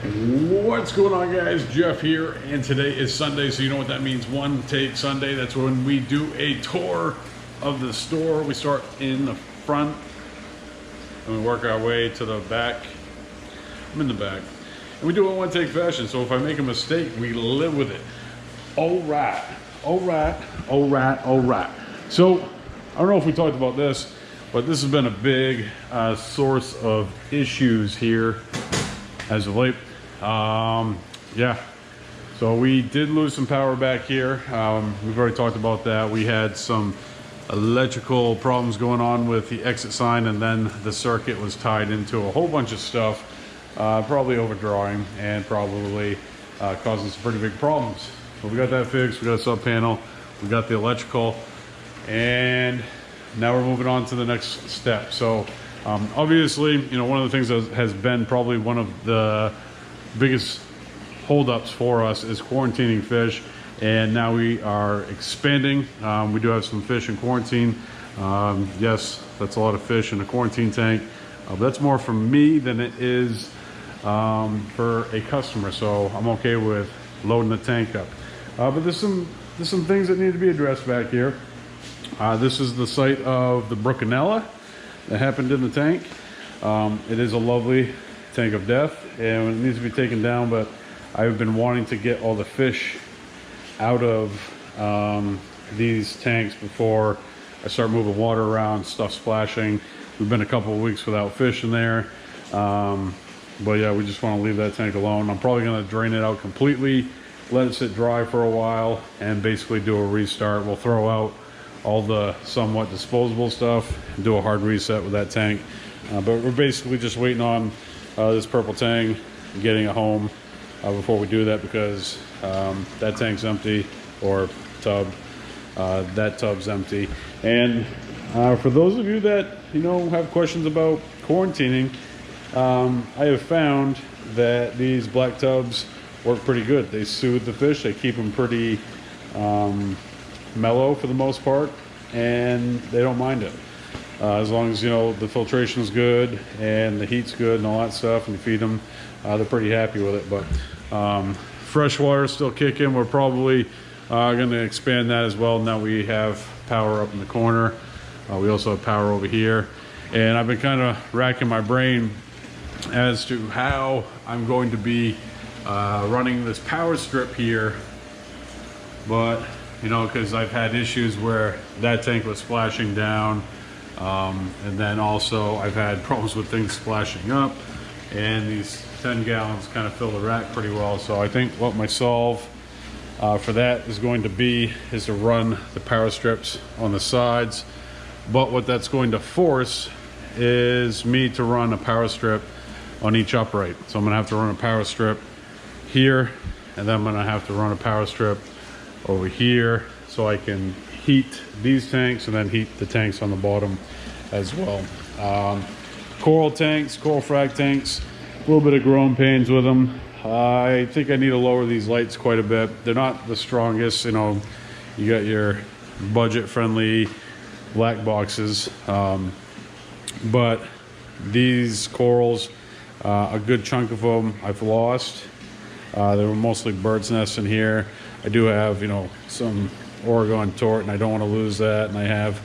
What's going on, guys? Jeff here, and today is Sunday, so you know what that means. One Take Sunday. That's when we do a tour of the store. We start in the front and we work our way to the back. I'm in the back, and we do it in one take fashion. So if I make a mistake, we live with it. All right. So I don't know if we talked about this, but this has been a big source of issues here as of late. Yeah, so we did lose some power back here. We've already talked about that. We had some electrical problems going on with the exit sign, and then the circuit was tied into a whole bunch of stuff, probably overdrawing and probably causing some pretty big problems. So we got that fixed. We got a sub panel, we got the electrical, and now we're moving on to the next step. So obviously, you know, one of the things that has been probably one of the biggest holdups for us is quarantining fish, and now we are expanding. We do have some fish in quarantine. Yes, that's a lot of fish in a quarantine tank, but that's more for me than it is for a customer, so I'm okay with loading the tank up. But there's some things that need to be addressed back here. This is the site of the Brucanella that happened in the tank. It is a lovely tank of death, and it needs to be taken down, but I've been wanting to get all the fish out of these tanks before I start moving water around, stuff splashing. We've been a couple of weeks without fish in there, but yeah, we just want to leave that tank alone. I'm probably going to drain it out completely, let it sit dry for a while, and basically do a restart. We'll throw out all the somewhat disposable stuff and do a hard reset with that tank, but we're basically just waiting on this purple tang getting a home before we do that, because that tank's empty, or tub, that tub's empty. And for those of you that, you know, have questions about quarantining, I have found that these black tubs work pretty good. They soothe the fish, they keep them pretty mellow for the most part, and they don't mind it. As long as, you know, the filtration is good and the heat's good and all that stuff, and you feed them, they're pretty happy with it. But freshwater still kicking. We're probably going to expand that as well now we have power up in the corner. We also have power over here, and I've been kind of racking my brain as to how I'm going to be running this power strip here. But you know, because I've had issues where that tank was splashing down, and then also I've had problems with things splashing up, and these 10 gallons kind of fill the rack pretty well. So I think what my solve for that is going to be is to run the power strips on the sides. But what that's going to force is me to run a power strip on each upright. So I'm gonna have to run a power strip here, and then I'm gonna have to run a power strip over here, so I can heat these tanks and then heat the tanks on the bottom as well. Coral tanks, coral frag tanks, a little bit of growing pains with them. I think I need to lower these lights quite a bit. They're not the strongest, you know. You got your budget friendly black boxes, but these corals, a good chunk of them I've lost. There were mostly birds' nests in here. I do have, you know, some Oregon tort, and I don't want to lose that. And I have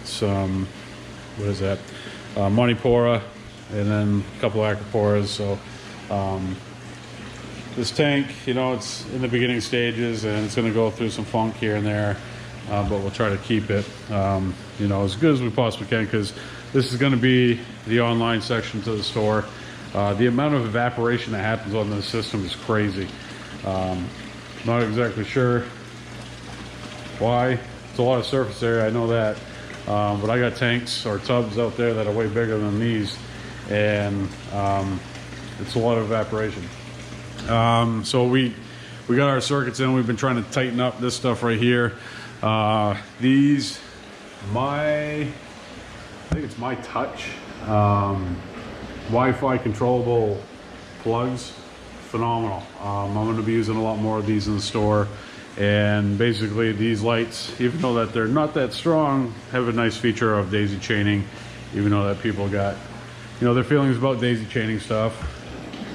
some, what is that, Monipora, and then a couple of Acroporas. So this tank, you know, it's in the beginning stages, and it's going to go through some funk here and there, but we'll try to keep it, you know, as good as we possibly can, because this is going to be the online section to the store. The amount of evaporation that happens on this system is crazy. Not exactly sure why. It's a lot of surface area, I know that, but I got tanks or tubs out there that are way bigger than these, and it's a lot of evaporation. So we got our circuits in. We've been trying to tighten up this stuff right here. These, I think it's My Touch Wi-Fi controllable plugs, phenomenal. I'm going to be using a lot more of these in the store, and basically these lights, even though that they're not that strong, have a nice feature of daisy chaining, even though that people got, you know, their feelings about daisy chaining stuff.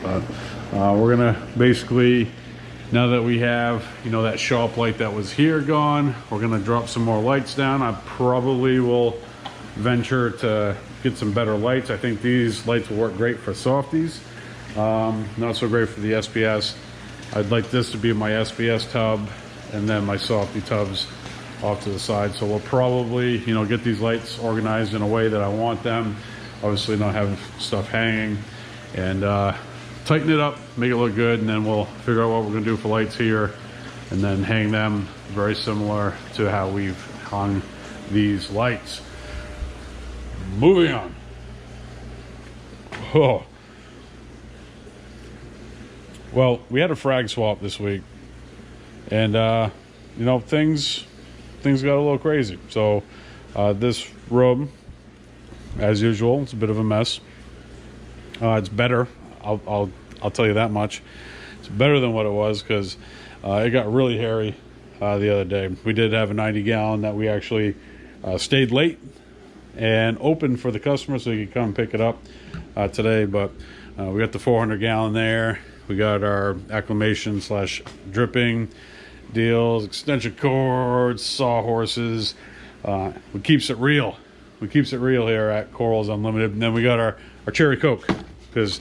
But we're gonna basically, now that we have, you know, that shop light that was here gone, we're gonna drop some more lights down. I probably will venture to get some better lights. I think these lights will work great for softies, not so great for the SPS. I'd like this to be my SPS tub and then my softy tubs off to the side. So we'll probably, you know, get these lights organized in a way that I want them. Obviously not having stuff hanging, and tighten it up, make it look good, and then we'll figure out what we're gonna do for lights here and then hang them very similar to how we've hung these lights. Moving on. Oh. Well, we had a frag swap this week, and you know, things got a little crazy. So this room, as usual, it's a bit of a mess. It's better. I'll tell you that much. It's better than what it was, because it got really hairy the other day. We did have a 90-gallon that we actually stayed late and opened for the customer so he could come pick it up today. But we got the 400-gallon there. We got our acclimation / dripping deals, extension cords, sawhorses. We keeps it real. We keeps it real here at Corals Unlimited. And then we got our cherry Coke, because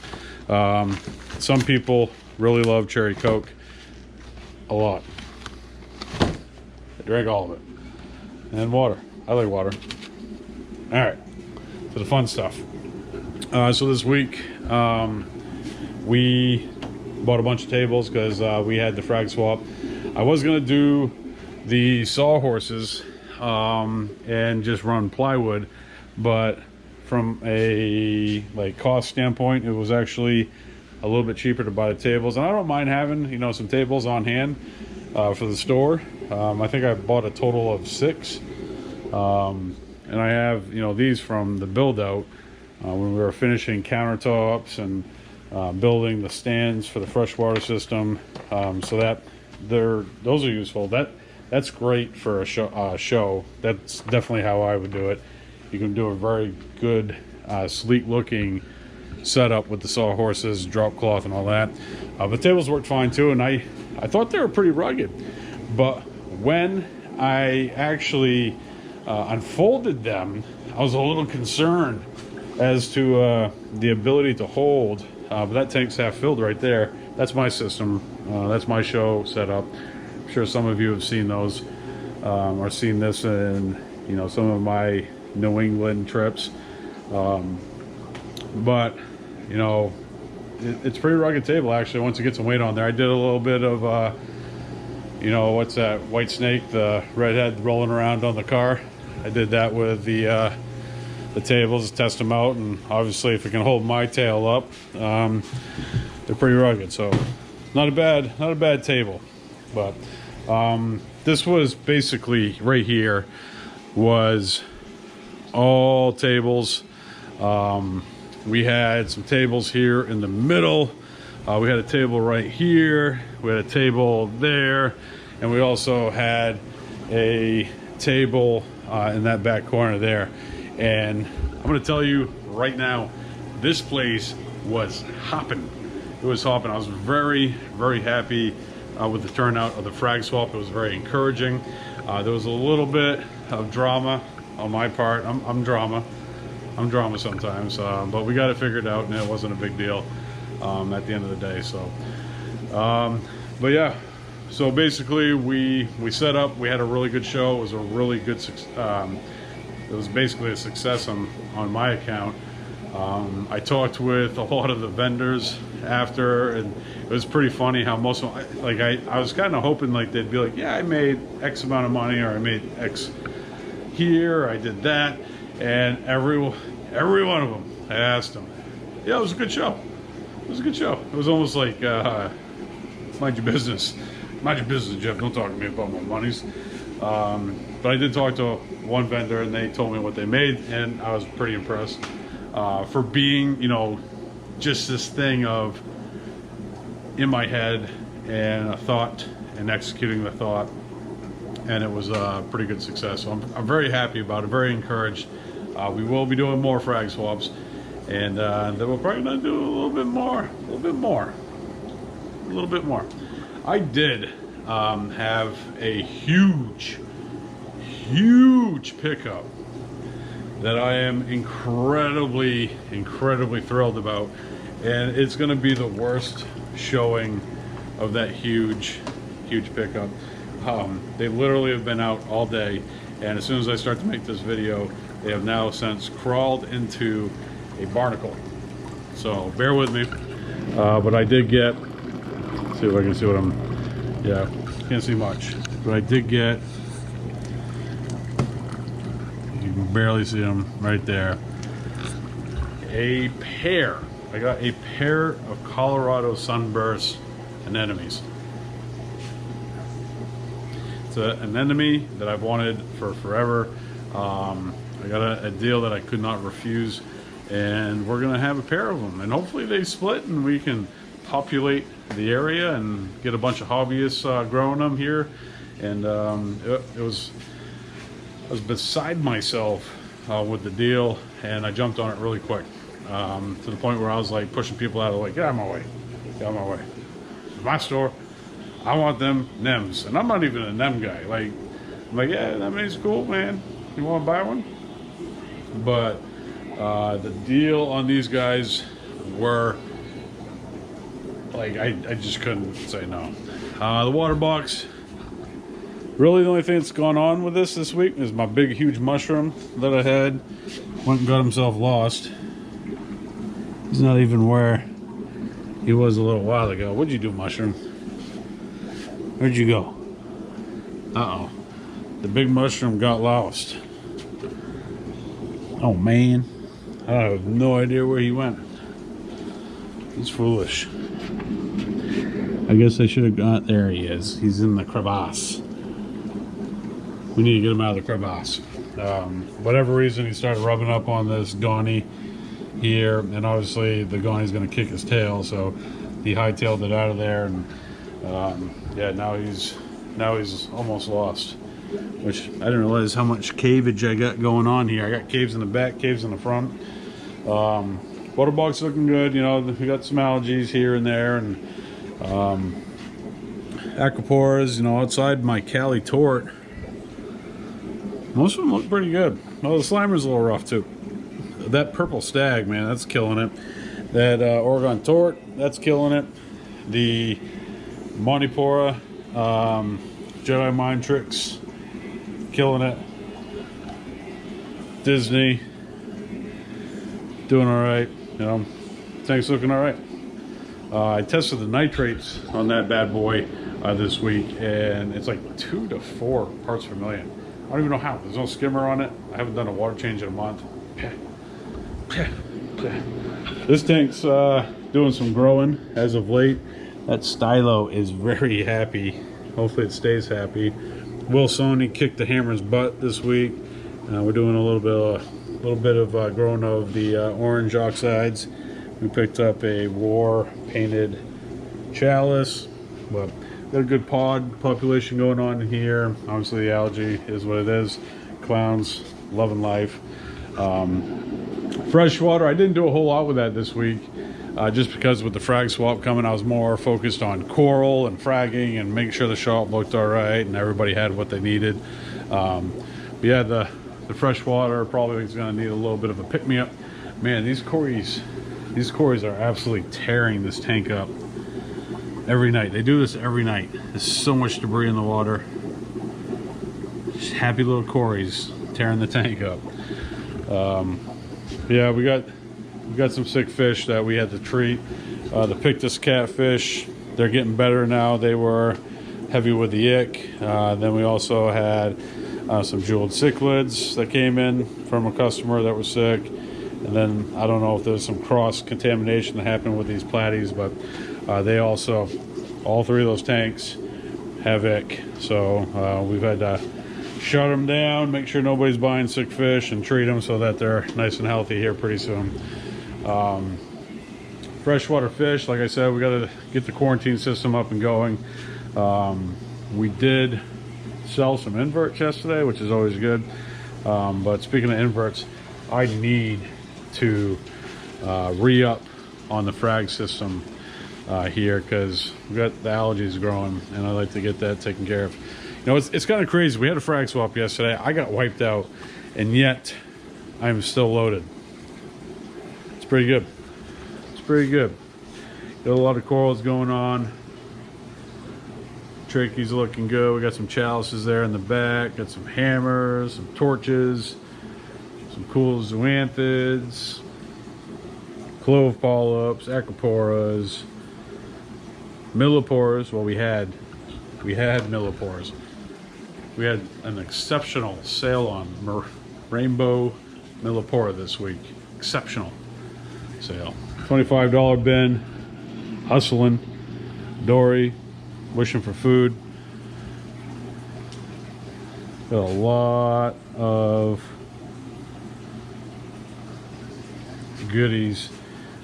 some people really love cherry Coke a lot. I drank all of it. And water. I like water. All right, to the fun stuff. So this week we bought a bunch of tables because we had the frag swap. I was gonna do the sawhorses and just run plywood, but from a cost standpoint, it was actually a little bit cheaper to buy the tables. And I don't mind having, you know, some tables on hand for the store. I think I bought a total of 6. And I have, you know, these from the build out when we were finishing countertops and building the stands for the freshwater system. So that those are useful. That's great for a show. That's definitely how I would do it. You can do a very good, sleek looking setup with the sawhorses, drop cloth, and all that. The tables worked fine too, and I thought they were pretty rugged. But when I actually unfolded them, I was a little concerned as to the ability to hold. But that tank's half filled right there. That's my system. That's my show setup. I'm sure some of you have seen those or seen this in, you know, some of my New England trips. But you know, it's a pretty rugged table actually once you get some weight on there. I did a little bit of you know, what's that white snake, the redhead rolling around on the car. I did that with the tables, test them out, and obviously if it can hold my tail up, they're pretty rugged. So not a bad table. But this was basically right here was all tables. We had some tables here in the middle. We had a table right here. We had a table there, and we also had a table in that back corner there. And I'm going to tell you right now, this place was hopping. It was hopping. I was very, very happy with the turnout of the frag swap. It was very encouraging. There was a little bit of drama on my part. I'm drama sometimes, but we got it figured out, and it wasn't a big deal at the end of the day. So but yeah, so basically we set up. We had a really good show. It was a really good it was basically a success on my account. I talked with a lot of the vendors after, and it was pretty funny how most of them, I was kind of hoping like they'd be like, yeah, I made X amount of money, or I made X here, or I did that. And every one of them, I asked them, yeah, it was a good show. It was a good show. It was almost like, mind your business. Mind your business, Jeff. Don't talk to me about my monies. But I did talk to one vendor, and they told me what they made, and I was pretty impressed for being, you know, just this thing of in my head and a thought and executing the thought, and it was a pretty good success. So I'm very happy about it, very encouraged. We will be doing more frag swaps, and then we're probably gonna do a little bit bit more. A little bit more. I did have a huge pickup that I am incredibly thrilled about, and it's going to be the worst showing of that huge pickup. They literally have been out all day, and as soon as I start to make this video, they have now since crawled into a barnacle. So bear with me. But I did get, let's see if I can see what I'm, yeah, can't see much, but I did get, you can barely see them right there, a pair. I got a pair of Colorado sunburst anemones. It's an anemone that I've wanted for forever. I got a deal that I could not refuse, and we're gonna have a pair of them, and hopefully they split and we can populate the area and get a bunch of hobbyists growing them here. And I was beside myself with the deal, and I jumped on it really quick, to the point where I was like pushing people out of, like, get out of my way, get out of my way. It's my store, I want them nems. And I'm not even a nem guy. Like, I'm like, yeah, that means cool, man, you want to buy one? But the deal on these guys were like, I just couldn't say no. The water box, really the only thing that's gone on with this week is my big huge mushroom that I had went and got himself lost. He's not even where he was a little while ago. What'd you do, mushroom? Where'd you go? Uh-oh, the big mushroom got lost. Oh man, I have no idea where he went. He's foolish. I guess I should have got, there he is. He's in the crevasse. We need to get him out of the crevasse. Whatever reason, he started rubbing up on this Gawny here, and obviously the Gawny's gonna kick his tail, so he hightailed it out of there, and yeah, now he's almost lost. Which I didn't realize how much caveage I got going on here. I got caves in the back, caves in the front. Water box looking good. You know, we got some algae here and there, and acropores. You know, outside my Cali tort, most of them look pretty good. Oh, the Slimer's a little rough too. That purple stag, man, that's killing it. That Oregon tort, that's killing it. The Montipora, Jedi Mind Tricks, killing it. Disney, doing all right. You know, tank's looking all right. I tested the nitrates on that bad boy this week, and it's like 2 to 4 parts per million. I don't even know how. There's no skimmer on it. I haven't done a water change in a month. This tank's doing some growing as of late. That stylo is very happy. Hopefully it stays happy. Will Sony kicked the hammer's butt this week. We're doing a little bit of growing of the orange oxides. We picked up a war painted chalice, but got a good pod population going on in here. Obviously the algae is what it is. Clowns loving life. Freshwater, I didn't do a whole lot with that this week, just because with the frag swap coming, I was more focused on coral and fragging and making sure the shop looked all right and everybody had what they needed. But yeah, the freshwater probably is going to need a little bit of a pick-me-up. Man, these cories are absolutely tearing this tank up every night. They do this every night. There's so much debris in the water. Just happy little cories tearing the tank up. Yeah, we got some sick fish that we had to treat. The Pictus catfish, they're getting better now. They were heavy with the ick. Then we also had some jeweled cichlids that came in from a customer that was sick. And then I don't know if there's some cross contamination that happened with these platies, but they also, all 3 of those tanks have ick. So we've had to shut them down, make sure nobody's buying sick fish, and treat them so that they're nice and healthy here pretty soon. Freshwater fish, like I said, we got to get the quarantine system up and going. We did sell some inverts yesterday, which is always good. But speaking of inverts, I need to re-up on the frag system. here, because we've got the algae growing, and I like to get that taken care of. You know, it's kind of crazy. We had a frag swap yesterday. I got wiped out, and yet I'm still loaded. It's pretty good. It's pretty good. Got a lot of corals going on. Trachey's looking good. We got some chalices there in the back. Got some hammers, some torches, some cool zoanthids, clove polyps, acroporas, milliporas. Well, we had millipores. We had an exceptional sale on rainbow millipora this week. Exceptional sale. $25 bin. Hustling. Dory. Wishing for food. Got a lot of goodies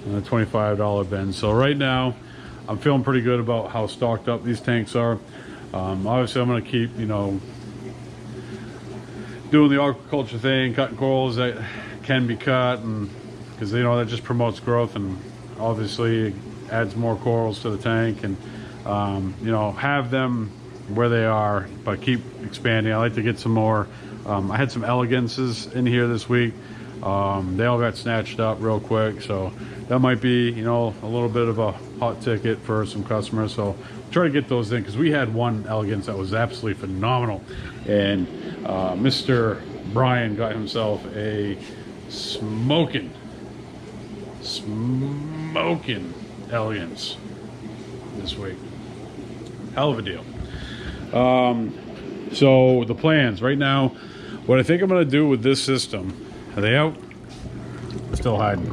in the $25 bin. So right now, I'm feeling pretty good about how stocked up these tanks are. Obviously, I'm going to keep, you know, doing the aquaculture thing, cutting corals that can be cut, and because, you know, that just promotes growth and obviously adds more corals to the tank, and you know, have them where they are, but keep expanding. I like to get some more. I had some elegances in here this week. They all got snatched up real quick, so that might be, you know, a little bit of a hot ticket for some customers. So try to get those in, because we had one elegance that was absolutely phenomenal, and Mr. Brian got himself a smoking elegance this week. Hell of a deal. So the plans right now, what I think I'm going to do with this system, are they out? Still hiding.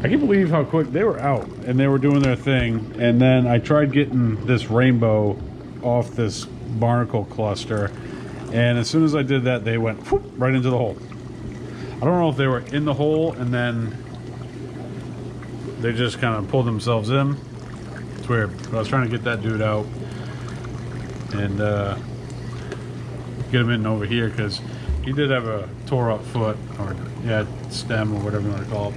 I can't believe how quick they were out, and they were doing their thing, and then I tried getting this rainbow off this barnacle cluster, and as soon as I did that, they went whoop, right into the hole. I don't know if they were in the hole and then they just kind of pulled themselves in. It's weird, but I was trying to get that dude out and get him in over here, because he did have a tore up foot, or yeah, stem, or whatever you want to call it.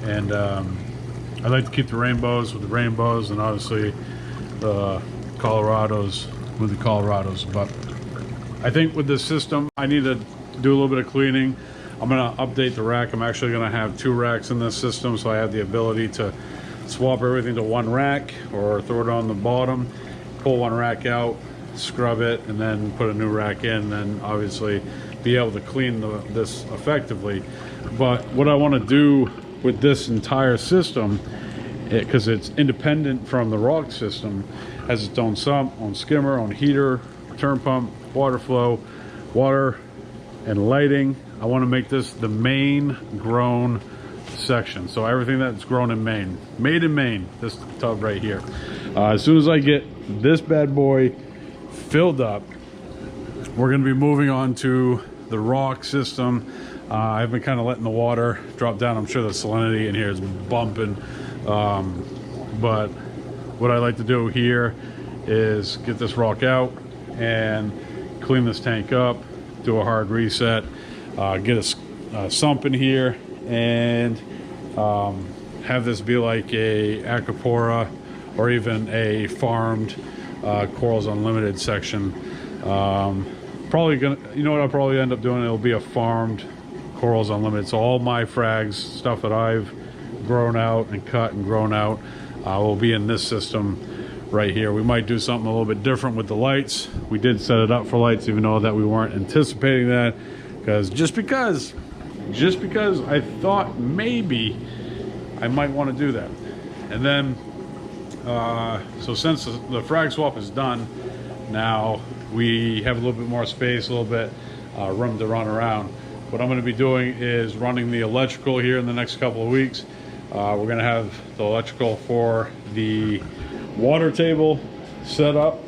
And I like to keep the rainbows with the rainbows, and obviously the Colorados with the Colorados. But I think with this system, I need to do a little bit of cleaning. I'm going to update the rack. I'm actually going to have 2 racks in this system, so I have the ability to swap everything to one rack, or throw it on the bottom, pull one rack out, scrub it, and then put a new rack in, and obviously be able to clean this effectively. But what I want to do with this entire system, because it's independent from the rock system, has its own sump, own skimmer, own heater, return pump, water flow, water and lighting. I want to make this the main grown section, so everything that's grown in Maine, made in Maine, this tub right here. As soon as I get this bad boy filled up, we're going to be moving on to the rock system. I've been kind of letting the water drop down. I'm sure the salinity in here is bumping, but what I like to do here is get this rock out and clean this tank up, do a hard reset, get a sump in here, and have this be like a acropora, or even a farmed Corals Unlimited section. Probably gonna, you know what I'll probably end up doing, it'll be a farmed Corals Unlimited. So all my frags, stuff that I've grown out and cut and grown out, will be in this system right here. We might do something a little bit different with the lights. We did set it up for lights, even though that we weren't anticipating that, because just because I thought maybe I might want to do that. And then so since the frag swap is done, now we have a little bit more space, a little bit room to run around. What I'm going to be doing is running the electrical here in the next couple of weeks. We're going to have the electrical for the water table set up.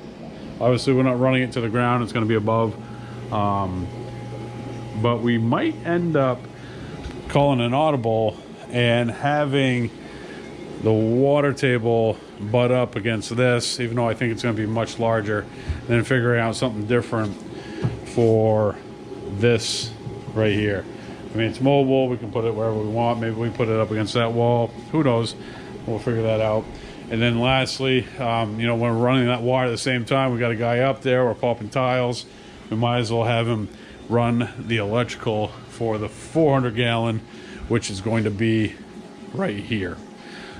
Obviously we're not running it to the ground, it's going to be above, but we might end up calling an audible and having the water table butt up against this, even though I think it's going to be much larger, and then figuring out something different for this right here. I mean, it's mobile, we can put it wherever we want. Maybe we put it up against that wall, who knows, we'll figure that out. And then lastly, you know, when we're running that water at the same time, we got a guy up there, we're popping tiles. We might as well have him run the electrical for the 400 gallon, which is going to be right here.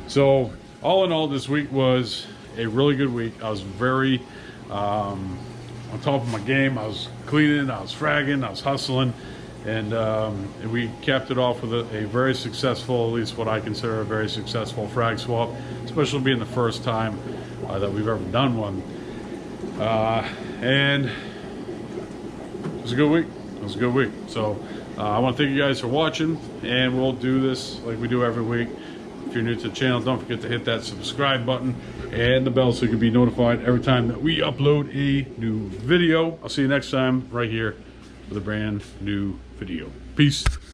So all in all, this week was a really good week. I was very on top of my game. I was cleaning, I was fragging, I was hustling, and we capped it off with a very successful, at least what I consider a very successful frag swap, especially being the first time that we've ever done one. And it was a good week. It was a good week. So I want to thank you guys for watching, and we'll do this like we do every week. If you're new to the channel, don't forget to hit that subscribe button and the bell so you can be notified every time that we upload a new video. I'll see you next time right here with a brand new video. Peace.